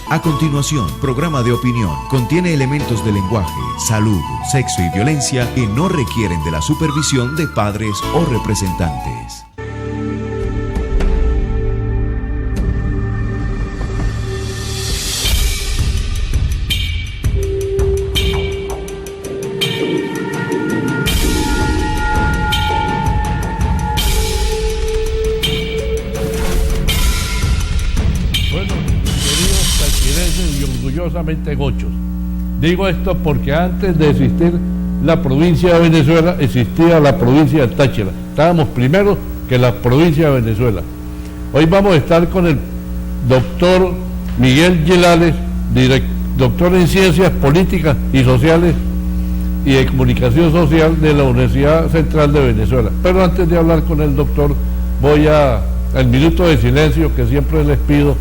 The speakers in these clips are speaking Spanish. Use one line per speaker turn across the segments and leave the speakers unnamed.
A continuación, programa de opinión. Contiene elementos de lenguaje, salud, sexo y violencia que no requieren de la supervisión de padres o representantes.
Gochos. Digo esto porque antes de existir la provincia de Venezuela existía la provincia de Táchira. Estábamos primero que la provincia de Venezuela. Hoy vamos a estar con el doctor Miguel Yelales, doctor en Ciencias Políticas y Sociales y de Comunicación Social de la Universidad Central de Venezuela. Pero antes de hablar con el doctor, voy al minuto de silencio que siempre les pido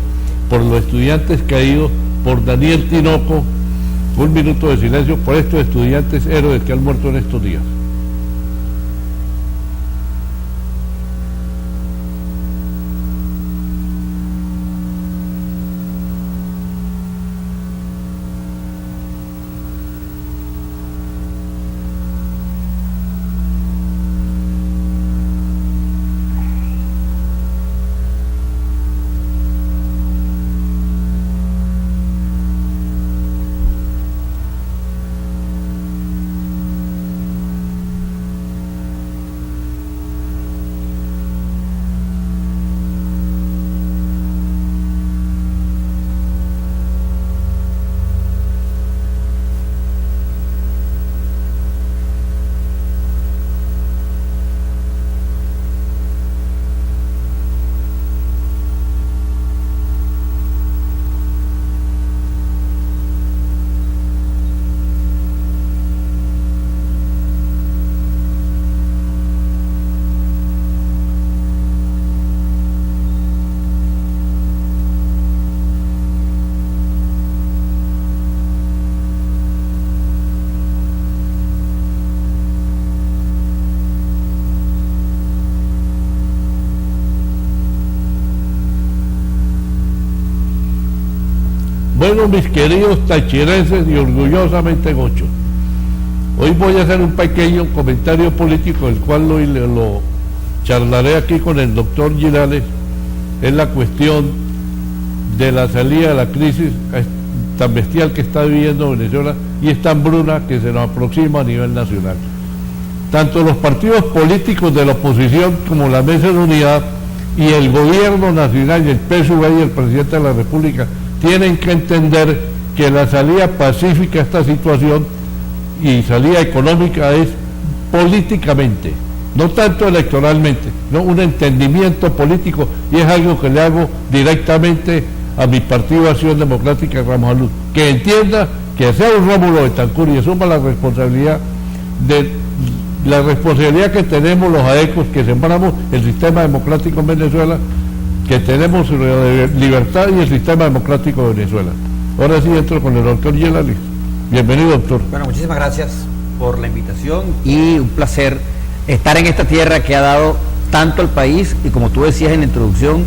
por los estudiantes caídos, por Daniel Tinoco, un minuto de silencio por estos estudiantes héroes que han muerto en estos días. Bueno, mis queridos tachirenses y orgullosamente gochos, hoy voy a hacer un pequeño comentario político, el cual lo charlaré aquí con el doctor Girales, en la cuestión de la salida de la crisis tan bestial que está viviendo Venezuela y esta hambruna que se nos aproxima a nivel nacional. Tanto los partidos políticos de la oposición como la Mesa de Unidad y el gobierno nacional y el PSUV y el presidente de la República tienen que entender que la salida pacífica a esta situación y salida económica es políticamente, no tanto electoralmente, no un entendimiento político, y es algo que le hago directamente a mi partido Acción Democrática Ramos Salud, que entienda que sea un Rómulo Betancourt y asuma la responsabilidad que tenemos los AECOS, que sembramos el sistema democrático en Venezuela, que tenemos libertad y el sistema democrático de Venezuela. Ahora sí entro con el doctor Yelales. Bienvenido, doctor.
Bueno, muchísimas gracias por la invitación y un placer estar en esta tierra que ha dado tanto al país y, como tú decías en la introducción,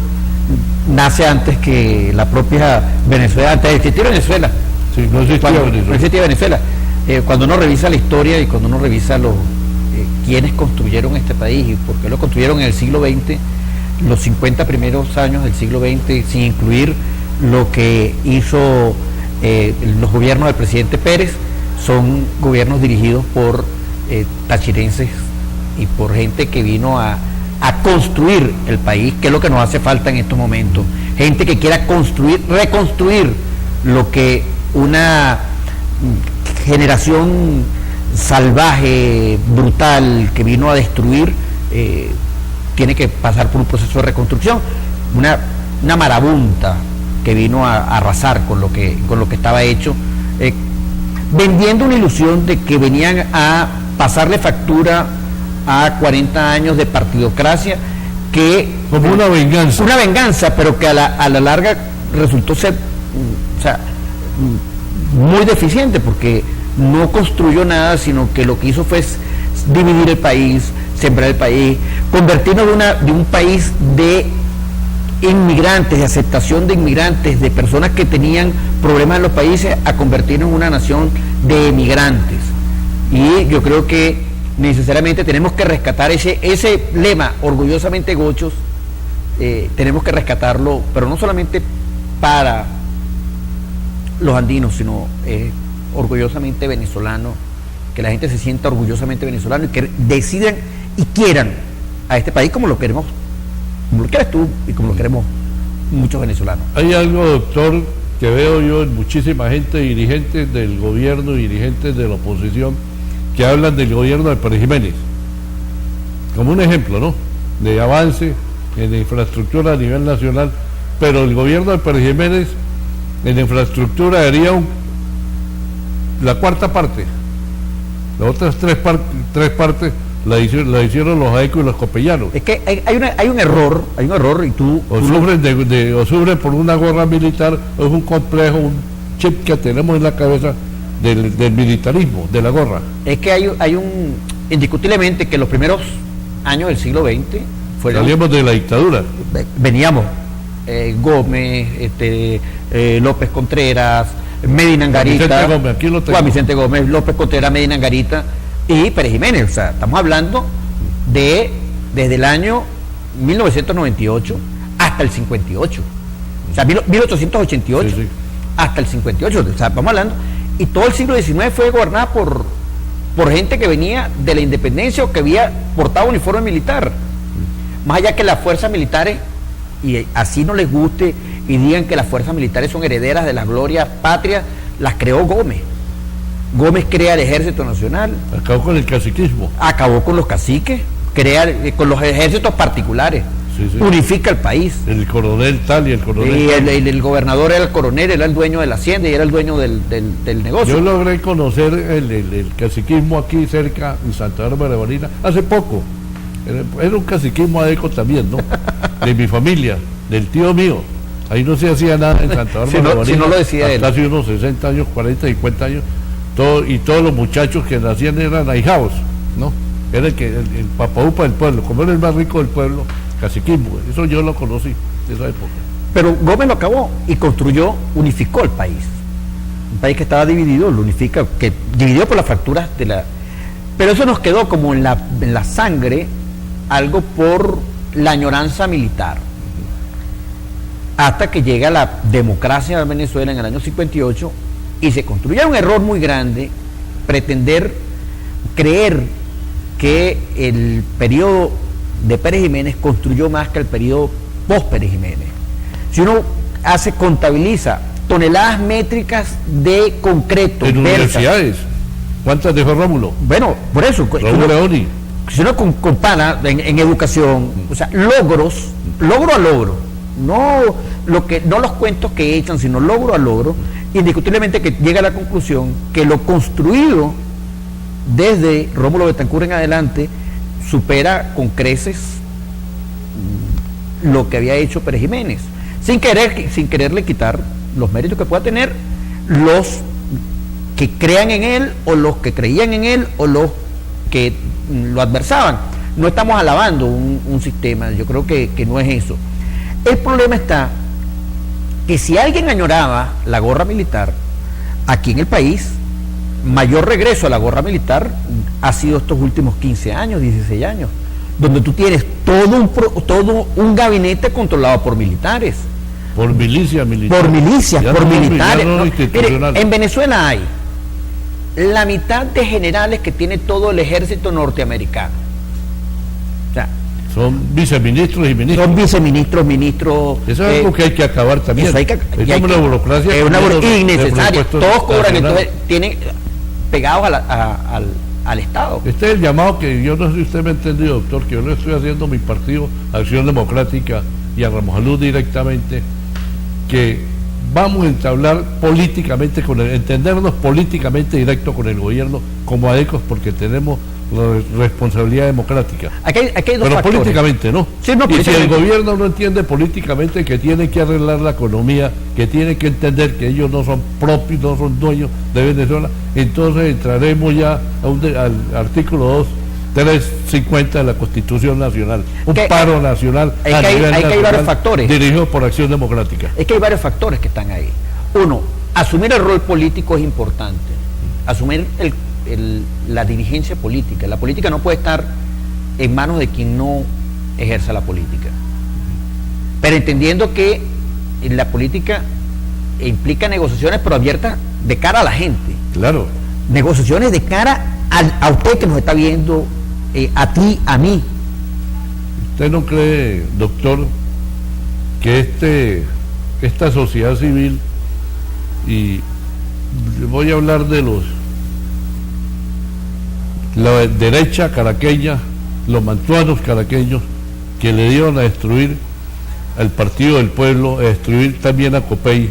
nace antes que la propia Venezuela, antes de existir Venezuela.
Sí, no existía Venezuela.
No existía Venezuela. Cuando uno revisa la historia y cuando uno revisa quiénes construyeron este país y por qué lo construyeron en el siglo XX, los 50 primeros años del siglo XX, sin incluir lo que hizo los gobiernos del presidente Pérez, son gobiernos dirigidos por tachirenses y por gente que vino a construir el país, que es lo que nos hace falta en estos momentos. Gente que quiera reconstruir lo que una generación salvaje, brutal, que vino a destruir, tiene que pasar por un proceso de reconstrucción, una marabunta que vino a arrasar con lo que estaba hecho, vendiendo una ilusión de que venían a pasarle factura a 40 años de partidocracia, que
como una venganza,
pero que a la larga resultó ser muy deficiente, porque no construyó nada, sino que lo que hizo fue dividir el país, sembrar el país, convertirnos de un país de inmigrantes, de aceptación de inmigrantes, de personas que tenían problemas en los países, a convertirnos en una nación de emigrantes. Y yo creo que necesariamente tenemos que rescatar ese lema, orgullosamente gochos, tenemos que rescatarlo, pero no solamente para los andinos, sino orgullosamente venezolano, que la gente se sienta orgullosamente venezolano y que decidan y quieran a este país como lo queremos, como lo quieres tú y como lo queremos muchos venezolanos.
Hay algo, doctor, que veo yo en muchísima gente, dirigentes del gobierno, dirigentes de la oposición, que hablan del gobierno de Pérez Jiménez como un ejemplo, ¿no?, de avance en infraestructura a nivel nacional, pero el gobierno de Pérez Jiménez en infraestructura haría la cuarta parte, las otras tres partes la hicieron los AECO y los copellanos.
Es que hay un error y tú
sufren por una gorra militar. Es un complejo, un chip que tenemos en la cabeza del militarismo, de la gorra.
Es que indiscutiblemente que los primeros años del siglo XX
salíamos de la dictadura.
Veníamos Gómez, López Contreras, Medina Angarita, Juan Vicente Gómez, López Contreras, Medina Angarita y Pérez Jiménez. O sea, estamos hablando desde el año 1998 hasta el 58. O sea, 1888 sí. Hasta el 58. O sea, estamos hablando. Y todo el siglo XIX fue gobernado por gente que venía de la independencia o que había portado uniforme militar. Más allá que las fuerzas militares, y así no les guste y digan que las fuerzas militares son herederas de las glorias patrias, las creó Gómez. Gómez crea el Ejército Nacional.
Acabó con el caciquismo.
Acabó con los caciques, crea con los ejércitos particulares. Sí, sí. Unifica el país.
El coronel tal y el coronel.
Y el gobernador era el coronel, era el dueño de la hacienda y era el dueño del negocio.
Yo logré conocer el caciquismo aquí cerca, en Santa Bárbara de Barina, hace poco. Era un caciquismo adeco también, ¿no? De mi familia, del tío mío. Ahí no se hacía nada en Santa Bárbara de Barina.
Si no lo decía él.
Hace unos 60 años, 40, 50 años. Y todos los muchachos que nacían eran ahijados, ¿no? Era el papaupa del pueblo, como era el más rico del pueblo, caciquismo. Eso yo lo conocí de esa época.
Pero Gómez lo acabó y unificó el país. Un país que estaba dividido, lo unifica, que dividió por las fracturas de la... Pero eso nos quedó como en la sangre, algo por la añoranza militar. Hasta que llega la democracia de Venezuela en el año 58 y se construye un error muy grande, creer que el periodo de Pérez Jiménez construyó más que el periodo post Pérez Jiménez. Si uno contabiliza toneladas métricas de concreto
en universidades, ¿cuántas dejó Rómulo?
Bueno, por eso
Rómulo Leoni.
Si uno compara en educación, o sea, logro a logro, no los cuentos que echan, sino logro a logro, indiscutiblemente que llega a la conclusión que lo construido desde Rómulo Betancourt en adelante supera con creces lo que había hecho Pérez Jiménez, sin quererle quitar los méritos que pueda tener los que crean en él o los que creían en él o los que lo adversaban. No estamos alabando un sistema, yo creo que no es eso. El problema está que si alguien añoraba la gorra militar, aquí en el país, mayor regreso a la gorra militar ha sido estos últimos 15 años, 16 años, donde tú tienes todo un gabinete controlado por militares.
Por milicia militar.
Por milicias, por militares. Mire, en Venezuela hay la mitad de generales que tiene todo el ejército norteamericano. O sea,
son viceministros y ministros.
Son viceministros, ministros.
Eso es algo que hay que acabar también.
Es
una burocracia.
Es una innecesaria. Todos cobran, entonces tienen pegados al Estado.
Este es el llamado que yo no sé si usted me ha entendido, doctor, que yo le estoy haciendo a mi partido, Acción Democrática, y a Ramos Salud directamente, que vamos a entablar políticamente entendernos políticamente directo con el gobierno como adecos, porque tenemos la responsabilidad democrática.
Aquí hay dos
pero
factores.
Políticamente, ¿no?
Sí, no,
y si el gobierno no entiende políticamente que tiene que arreglar la economía, que tiene que entender que ellos no son propios, no son dueños de Venezuela, entonces entraremos ya al artículo 2 350 de la Constitución Nacional, un
Que-
paro nacional
es
a
que hay-
nivel
hay varios
nacional,
factores.
dirigido por Acción Democrática.
Es que hay varios factores que están ahí. Uno, asumir el rol político es importante. Asumir la dirigencia política. La política no puede estar en manos de quien no ejerza la política. Pero entendiendo que la política implica negociaciones, pero abiertas de cara a la gente.
Claro.
Negociaciones de cara a usted que nos está viendo, a ti, a mí.
¿Usted no cree, doctor, que esta sociedad civil, y voy a hablar de la derecha caraqueña, los mantuanos caraqueños, que le dieron a destruir al Partido del Pueblo, a destruir también a Copey,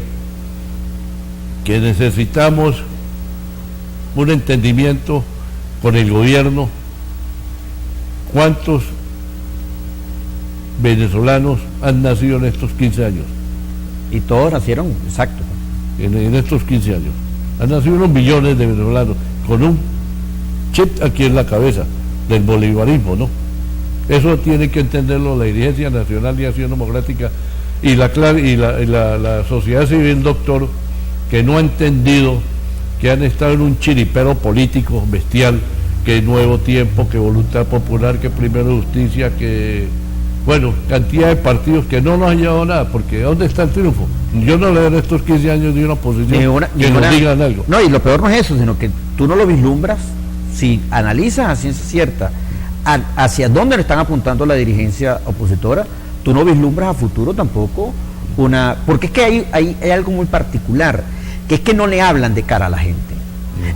que necesitamos un entendimiento con el gobierno? ¿Cuántos venezolanos han nacido en estos 15 años?
Y todos nacieron, exacto.
En estos 15 años. Han nacido unos millones de venezolanos con un chip aquí en la cabeza del bolivarismo, ¿no? Eso tiene que entenderlo la dirigencia nacional de Acción Democrática y la sociedad civil, doctor, que no ha entendido que han estado en un chiripero político bestial, que Nuevo Tiempo, que Voluntad Popular, que Primero Justicia, que, bueno, cantidad de partidos que no nos han llevado a nada, porque ¿dónde está el triunfo? Yo no le doy en estos 15 años de una oposición que nos digan algo.
No, y lo peor no es eso, sino que tú no lo vislumbras, si analizas a ciencia cierta hacia dónde le están apuntando la dirigencia opositora, tú no vislumbras a futuro tampoco porque es que hay algo muy particular, que es que no le hablan de cara a la gente.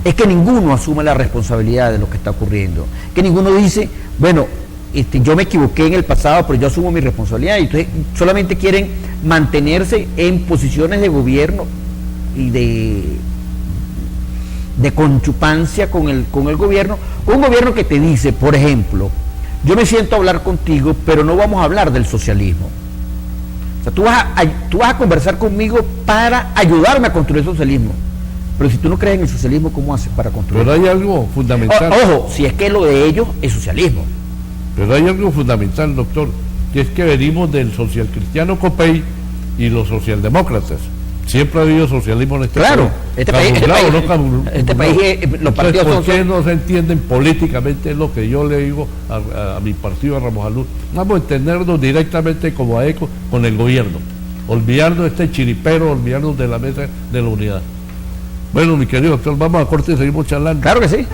Es que ninguno asume la responsabilidad de lo que está ocurriendo, que ninguno dice, bueno, yo me equivoqué en el pasado, pero yo asumo mi responsabilidad, y entonces solamente quieren mantenerse en posiciones de gobierno y de conchupancia con el gobierno, con un gobierno que te dice, por ejemplo, yo me siento a hablar contigo, pero no vamos a hablar del socialismo. O sea, tú vas a conversar conmigo para ayudarme a construir el socialismo. Pero si tú no crees en el socialismo, ¿cómo haces para construirlo?
Pero hay algo fundamental.
Ojo, si es que lo de ellos es socialismo.
Pero hay algo fundamental, doctor, que es que venimos del socialcristiano Copey y los socialdemócratas. Siempre ha habido socialismo en este
Claro,
país.
Este país, los partidos
¿por qué no se entienden políticamente? Es lo que yo le digo a mi partido, a Ramos Salud. Vamos a entendernos directamente como AECO con el gobierno, olvidarnos de este chiripero, olvidarnos de la mesa de la unidad. Bueno, mi querido doctor, vamos a corte y seguimos charlando.
Claro que sí.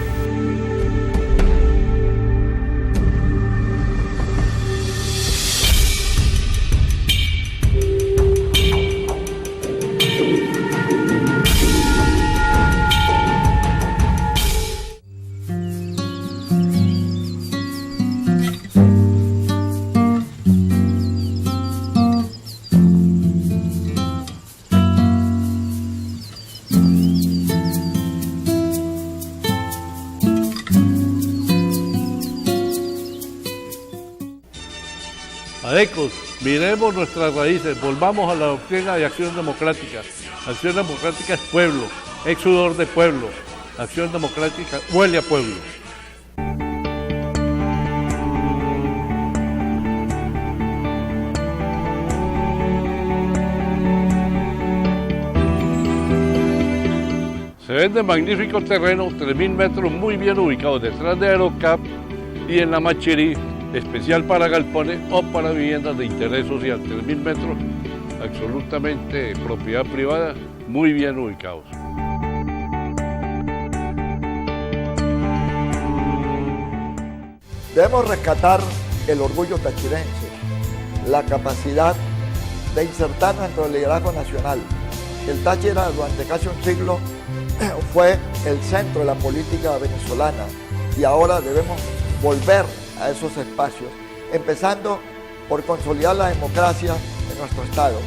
Adecos, miremos nuestras raíces, volvamos a la doctrina de Acción Democrática. Acción Democrática es pueblo, es sudor de pueblo. Acción Democrática huele a pueblo. Se vende magnífico terreno, 3.000 metros muy bien ubicados detrás de Aerocap y en la Machirí, especial para galpones o para viviendas de interés social, 3.000 metros, absolutamente propiedad privada, muy bien ubicados.
Debemos rescatar el orgullo tachirense, la capacidad de insertarnos dentro del liderazgo nacional. El Táchira durante casi un siglo fue el centro de la política venezolana y ahora debemos volver a esos espacios, empezando por consolidar la democracia en nuestro estado.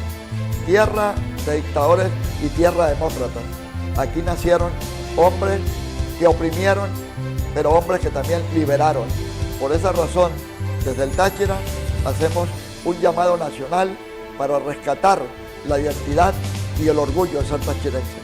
Tierra de dictadores y tierra demócrata. Aquí nacieron hombres que oprimieron, pero hombres que también liberaron. Por esa razón, desde el Táchira hacemos un llamado nacional para rescatar la identidad y el orgullo de ser tachirenses.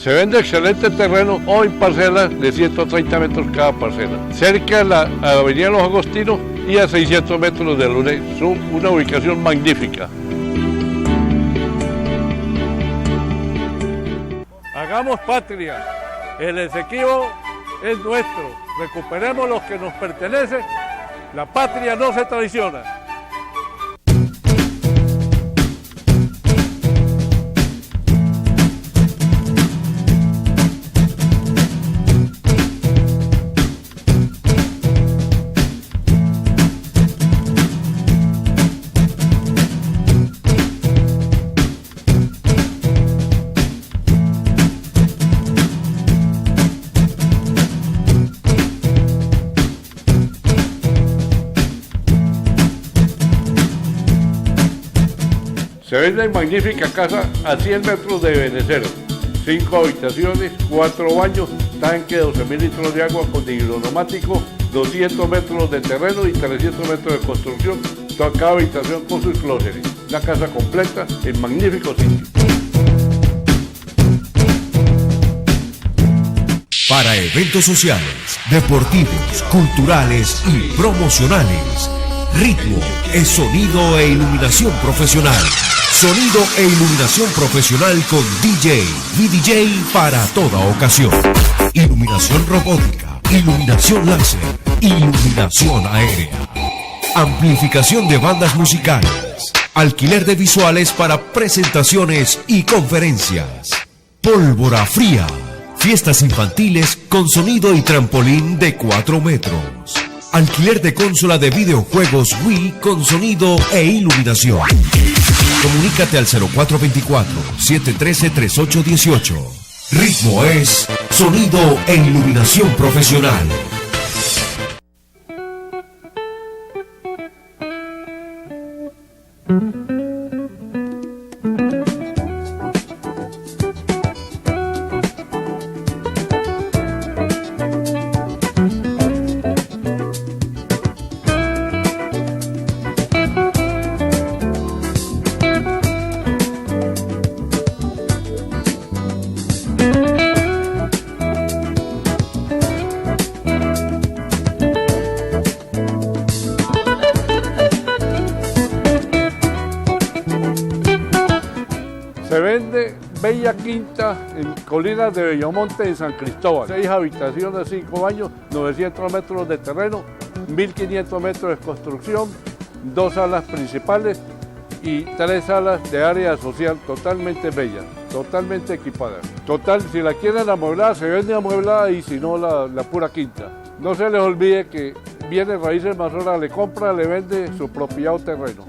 Se vende excelente terreno o en parcelas de 130 metros cada parcela, cerca de la avenida Los Agostinos y a 600 metros de Lunes. Es una ubicación magnífica. Hagamos patria, el Esequibo es nuestro, recuperemos lo que nos pertenece, la patria no se traiciona. Se vende magnífica casa a 100 metros de Benecero, 5 habitaciones, 4 baños, tanque de 12.000 litros de agua con hidroneumático, 200 metros de terreno y 300 metros de construcción, toda cada habitación con sus clósetes. Una casa completa en magnífico sitio.
Para eventos sociales, deportivos, culturales y promocionales, Ritmo es sonido e iluminación profesional. Sonido e iluminación profesional con DJ, VDJ para toda ocasión. Iluminación robótica, iluminación láser, iluminación aérea. Amplificación de bandas musicales. Alquiler de visuales para presentaciones y conferencias. Pólvora fría. Fiestas infantiles con sonido y trampolín de 4 metros. Alquiler de consola de videojuegos Wii con sonido e iluminación. Comunícate al 0424-713-3818. Ritmo es sonido e iluminación profesional.
Se vende Bella Quinta en Colinas de Bellomonte en San Cristóbal. 6 habitaciones, 5 baños, 900 metros de terreno, 1.500 metros de construcción, 2 salas principales y 3 salas de área social totalmente bellas, totalmente equipadas. Total, si la quieren amueblada, se vende amueblada y si no, la pura quinta. No se les olvide que Bienes Raíces Mazorra le compra, le vende su propiedad o terreno.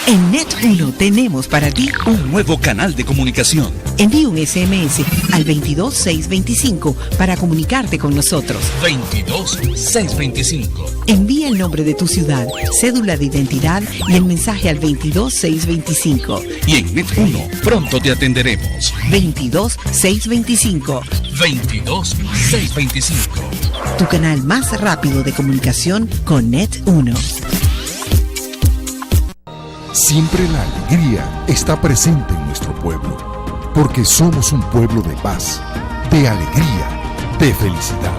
En Net1 tenemos para ti
un nuevo canal de comunicación.
Envía un SMS al 22625 para comunicarte con nosotros.
22625.
Envía el nombre de tu ciudad, cédula de identidad y el mensaje al 22625.
Y en Net1 pronto te atenderemos.
22625.
22625.
Tu canal más rápido de comunicación con Net1.
Siempre la alegría está presente en nuestro pueblo, porque somos un pueblo de paz, de alegría, de felicidad.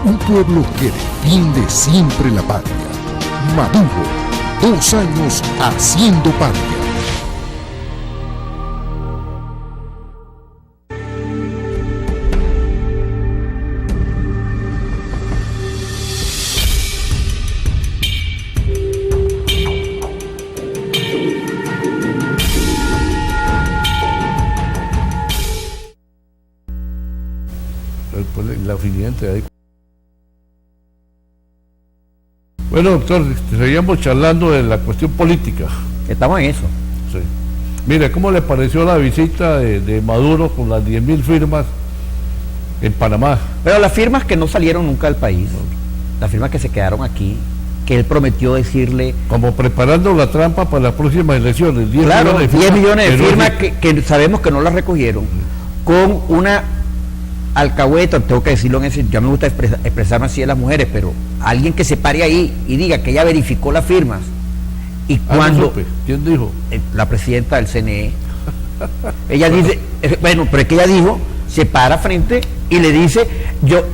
Un pueblo que defiende siempre la patria. Maduro, 2 años haciendo patria.
La siguiente ahí. Bueno, doctor, seguíamos charlando de la cuestión política.
Estamos en eso.
Sí. Mire, ¿cómo le pareció la visita de Maduro con las 10.000 firmas en Panamá?
Pero las firmas que no salieron nunca del país, las firmas que se quedaron aquí, que él prometió decirle...
Como preparando la trampa para las próximas elecciones. 10
claro,
millones de
10 millones de firmas
es...
que sabemos que no las recogieron, con una alcahueta, tengo que decirlo en ese, ya me gusta expresarme así de las mujeres, pero alguien que se pare ahí y diga que ella verificó las firmas Y
No
cuando
supe. ¿Quién dijo?
la presidenta del CNE, ella dice, bueno, pero es que ella dijo, se para frente y le dice,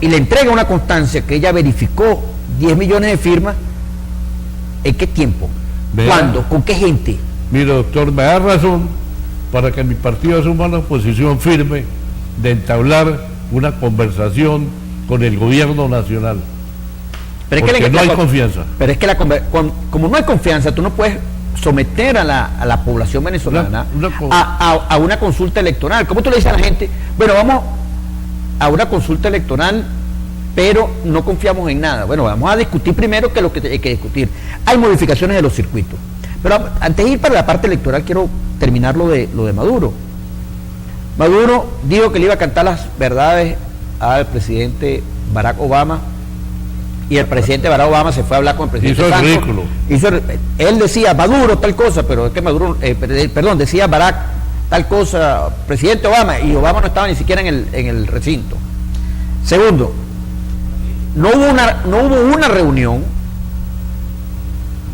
y le entrega una constancia que ella verificó 10 millones de firmas. ¿En qué tiempo?
Vea.
¿Cuándo? ¿Con qué gente?
Mire, doctor, me da razón para que mi partido asuma una posición firme de entablar una conversación con el gobierno nacional.
Pero es
porque
que
no hay confianza.
Pero es que como no hay confianza, tú no puedes someter a la población venezolana a una consulta electoral. ¿Cómo tú le dices a la gente? Bueno, vamos a una consulta electoral, pero no confiamos en nada. Bueno, vamos a discutir primero qué es lo que hay que discutir. Hay modificaciones de los circuitos. Pero antes de ir para la parte electoral, quiero terminar lo de Maduro. Maduro dijo que le iba a cantar las verdades al presidente Barack Obama, y el presidente Barack Obama se fue a hablar con el presidente
Hizo el
Santos.
ridículo.
Él decía Maduro tal cosa, pero es que Maduro, perdón, decía Barack tal cosa, presidente Obama, y Obama no estaba ni siquiera en el recinto. Segundo, no hubo una reunión,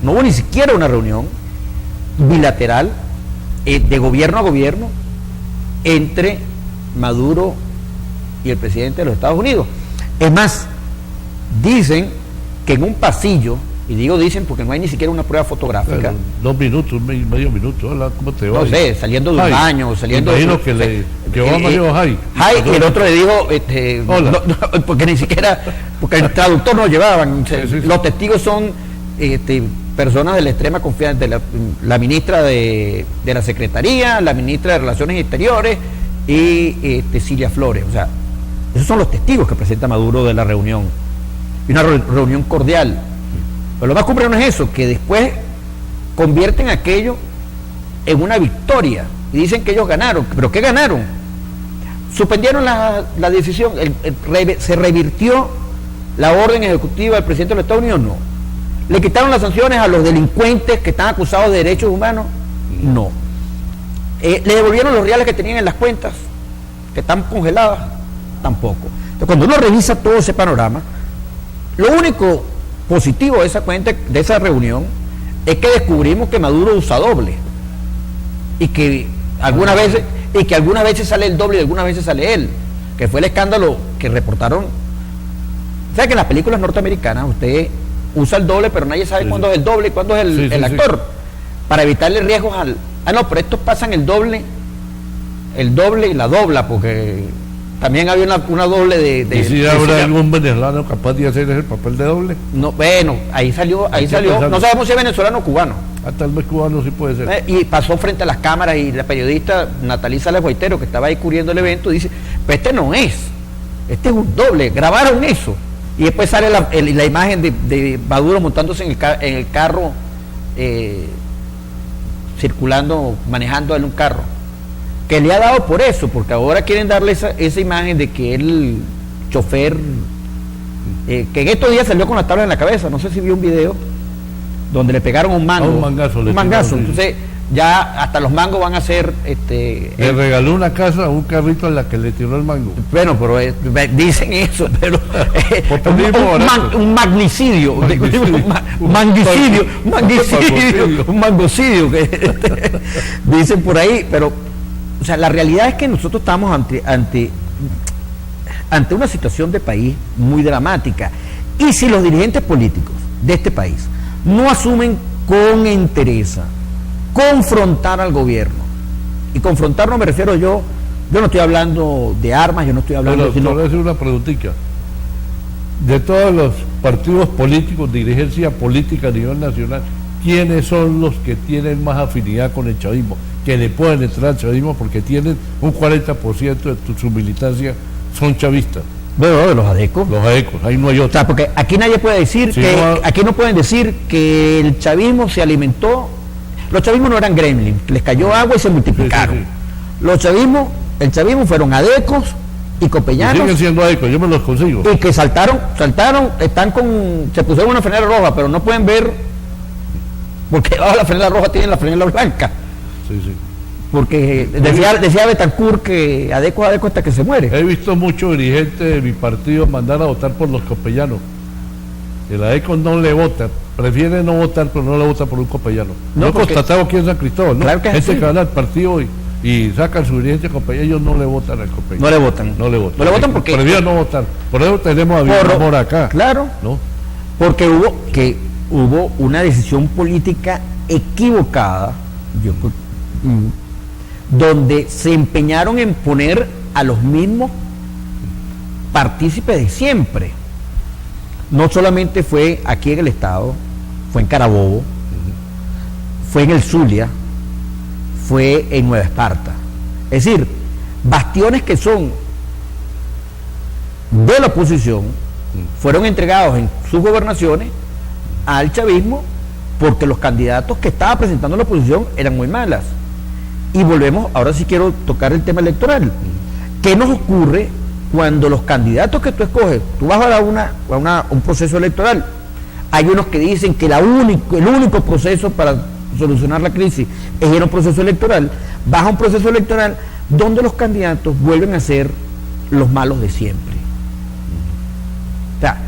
no hubo ni siquiera una reunión bilateral de gobierno a gobierno entre Maduro y el presidente de los Estados Unidos. Es más, dicen que en un pasillo, y digo dicen porque no hay ni siquiera una prueba fotográfica.
Bueno, 2 minutos, medio minuto. Hola, ¿cómo te va?
No sé, saliendo de un baño, saliendo de...
Imagino que Obama dijo hi.
Hi, y el otro le dijo,
hola.
no, porque ni siquiera, porque el traductor no llevaban.
Sí.
Los testigos son personas de la extrema confianza, la ministra de la Secretaría, la ministra de Relaciones Exteriores y Cilia Flores. O sea, esos son los testigos que presenta Maduro de la reunión. Y una reunión cordial. Pero lo más complejo no es eso, que después convierten aquello en una victoria y dicen que ellos ganaron. ¿Pero qué ganaron? Suspendieron la decisión, se revirtió la orden ejecutiva del presidente de los Estados Unidos, no. ¿Le quitaron las sanciones a los delincuentes que están acusados de derechos humanos? No. ¿Le devolvieron los reales que tenían en las cuentas, que están congeladas? Tampoco. Entonces, cuando uno revisa todo ese panorama, lo único positivo de esa cuenta, de esa reunión, es que descubrimos que Maduro usa doble y que algunas veces sale el doble y algunas veces sale él, que fue el escándalo que reportaron. O sea que en las películas norteamericanas usted usa el doble, pero nadie sabe cuándo es el doble y cuándo es el actor, para evitarle riesgos al... no, pero estos pasan el doble y la dobla, porque también había una doble de...
¿Y si habrá algún venezolano capaz de hacer ese papel de doble?
No, bueno, ahí salió, no sabemos si es venezolano o cubano.
Tal vez cubano sí puede ser.
Y pasó frente a las cámaras y la periodista Natalí Salas Guaitero, que estaba ahí cubriendo el evento, dice, pero este no es, este es un doble, grabaron eso. Y después sale la imagen de Maduro montándose en el carro, circulando, manejando en un carro, que le ha dado por eso, porque ahora quieren darle esa imagen de que el chofer, que en estos días salió con la tabla en la cabeza, no sé si vio un video, donde le pegaron un mango.
Un mangazo.
Entonces, ya hasta los mangos van a ser...
le regaló una casa, un carrito en la que le tiró el mango.
Bueno, pero dicen eso, pero un magnicidio, un mangocidio, que dicen por ahí, pero, o sea, la realidad es que nosotros estamos ante una situación de país muy dramática, y si los dirigentes políticos de este país no asumen con entereza confrontar al gobierno, y confrontar no me refiero yo no estoy hablando de armas, yo no estoy hablando...
Pero voy a hacer una preguntita. De todos los partidos políticos, dirigencia política a nivel nacional, ¿quiénes son los que tienen más afinidad con el chavismo? Que le pueden entrar al chavismo porque tienen un 40% de su militancia, son chavistas.
Bueno, de los adecos.
Los adecos, ahí no hay otro.
O sea, porque aquí nadie puede decir aquí no pueden decir que el chavismo se alimentó. Los chavismos no eran gremlins, les cayó agua y se multiplicaron. El chavismo fueron adecos y copellanos.
Y siguen siendo adecos, yo me los consigo.
Y que saltaron, se pusieron una franela roja, pero no pueden ver, porque debajo de la franela roja tienen la franela blanca.
Sí.
Porque decía Betancourt que adeco hasta que se muere.
He visto muchos dirigentes de mi partido mandar a votar por los copellanos. El adeco no le vota prefiere no votar, pero no le vota por un copellano.
No,
Lo he
porque-
constatado aquí en San Cristóbal, ¿no?
Claro que es
Gente
así.
que gana el partido y sacan su dirigente copellano, ellos no le votan al copellano.
No le votan.
No le votan.
No le votan porque...
Prefieren no votar. Por eso tenemos a Villamor acá.
Claro,
¿No?
porque hubo una decisión política equivocada, donde se empeñaron en poner a los mismos partícipes de siempre. No solamente fue aquí en el Estado, fue en Carabobo, fue en el Zulia, fue en Nueva Esparta. Es decir, bastiones que son de la oposición fueron entregados en sus gobernaciones al chavismo porque los candidatos que estaba presentando la oposición eran muy malas. Y volvemos, ahora sí quiero tocar el tema electoral. ¿Qué nos ocurre cuando los candidatos que tú escoges, tú vas a un proceso electoral? Hay unos que dicen que el único proceso para solucionar la crisis es ir a un proceso electoral. Vas a un proceso electoral donde los candidatos vuelven a ser los malos de siempre. O sea,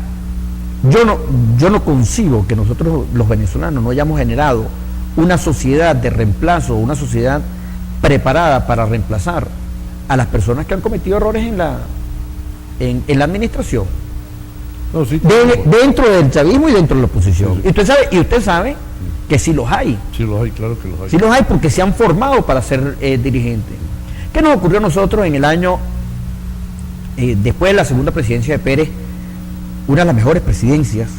yo no concibo que nosotros los venezolanos no hayamos generado una sociedad de reemplazo, una sociedad preparada para reemplazar a las personas que han cometido errores en la administración,
No, sí,
dentro del chavismo y dentro de la oposición.
Sí, sí.
Y usted sabe que sí los hay.
sí los hay, claro que los hay.
Sí los hay porque se han formado para ser dirigentes. ¿Qué nos ocurrió a nosotros en el año, después de la segunda presidencia de Pérez, una de las mejores presidencias?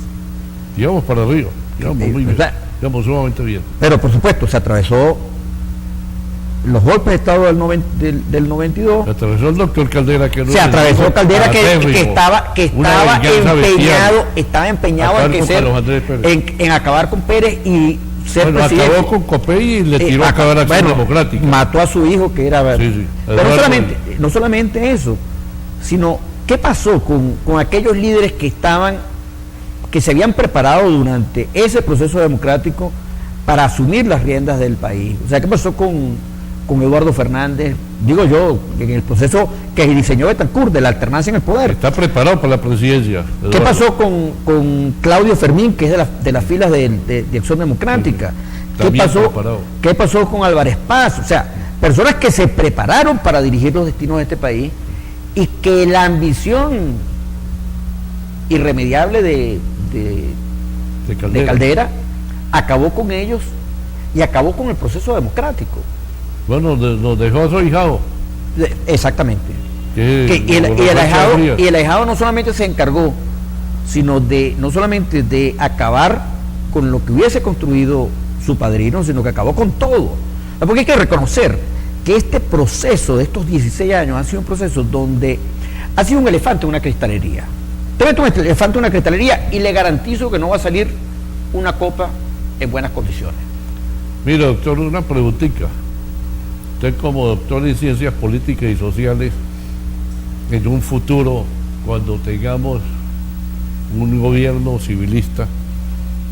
Íbamos para arriba, íbamos muy bien,
¿verdad?
íbamos sumamente bien.
Pero por supuesto, se atravesó los golpes de Estado del 92.
Se atravesó el doctor Caldera, que no
Se
es
atravesó
el
Caldera que
acérrimo,
estaba empeñado
Acabar
en,
con Carlos Andrés Pérez.
en acabar con Pérez y ser
Bueno,
presidente.
acabó con Copey y le tiró a acabar Acción Democrática.
Mató a su hijo que era...
Sí, sí.
Pero
Eduardo
no solamente eso, sino ¿qué pasó con aquellos líderes que se habían preparado durante ese proceso democrático para asumir las riendas del país? O sea, ¿qué pasó con Eduardo Fernández? Digo yo, en el proceso que diseñó Betancourt de la alternancia en el poder.
Está preparado para la presidencia.
¿Qué
Eduardo.
pasó con Claudio Fermín, que es de las filas de Acción Democrática?
También preparado.
¿Qué pasó con Álvarez Paz? O sea, personas que se prepararon para dirigir los destinos de este país y que la ambición irremediable de Caldera acabó con ellos y acabó con el proceso democrático.
Bueno, nos dejó a su ahijado.
Exactamente.
Y
El ahijado no solamente se encargó, sino no solamente de acabar con lo que hubiese construido su padrino, sino que acabó con todo. Porque hay que reconocer que este proceso de estos 16 años ha sido un proceso donde ha sido un elefante en una cristalería. Te meto un elefante en una cristalería y le garantizo que no va a salir una copa en buenas condiciones.
Mira, doctor, una preguntita. Usted como doctor en ciencias políticas y sociales, en un futuro, cuando tengamos un gobierno civilista,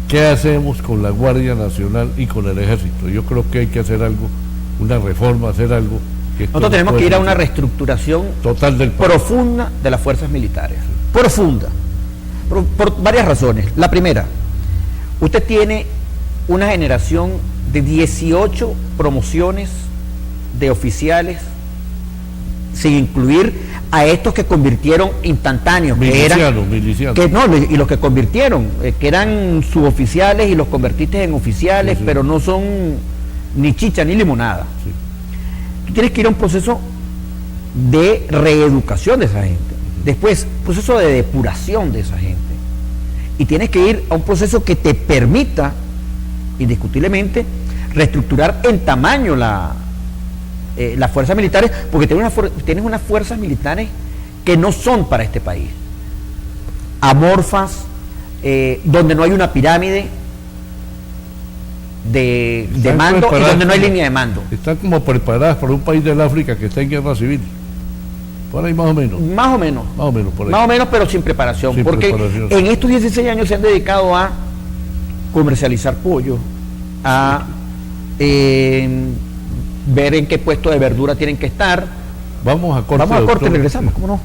¿qué hacemos con la Guardia Nacional y con el Ejército? Yo creo que hay que hacer algo, una reforma, hacer algo.
Nosotros tenemos que ir a una reestructuración
total del país.
Profunda de las fuerzas militares. Profunda. Por varias razones. La primera, usted tiene una generación de 18 promociones de oficiales, sin incluir a estos que convirtieron instantáneos,
Milicianos.
Y los que convirtieron, que eran suboficiales y los convertiste en oficiales,
Sí.
pero no son ni chicha ni limonada.
Sí.
Tú tienes que ir a un proceso de reeducación de esa gente, después proceso de depuración de esa gente, y tienes que ir a un proceso que te permita indiscutiblemente reestructurar en tamaño las fuerzas militares, porque tienes unas fuerzas militares que no son para este país, amorfas, donde no hay una pirámide de mando y donde no hay línea de mando.
Están como preparadas para un país del África que está en guerra civil. Por ahí más o menos.
Más o menos.
Más o menos por ahí.
Más o menos, pero sin preparación.
Sin
porque
preparación.
En estos 16 años se han dedicado a comercializar pollo, a ver en qué puesto de verdura tienen que estar.
Vamos a corte.
Vamos a corte,
doctor.
regresamos, ¿cómo no?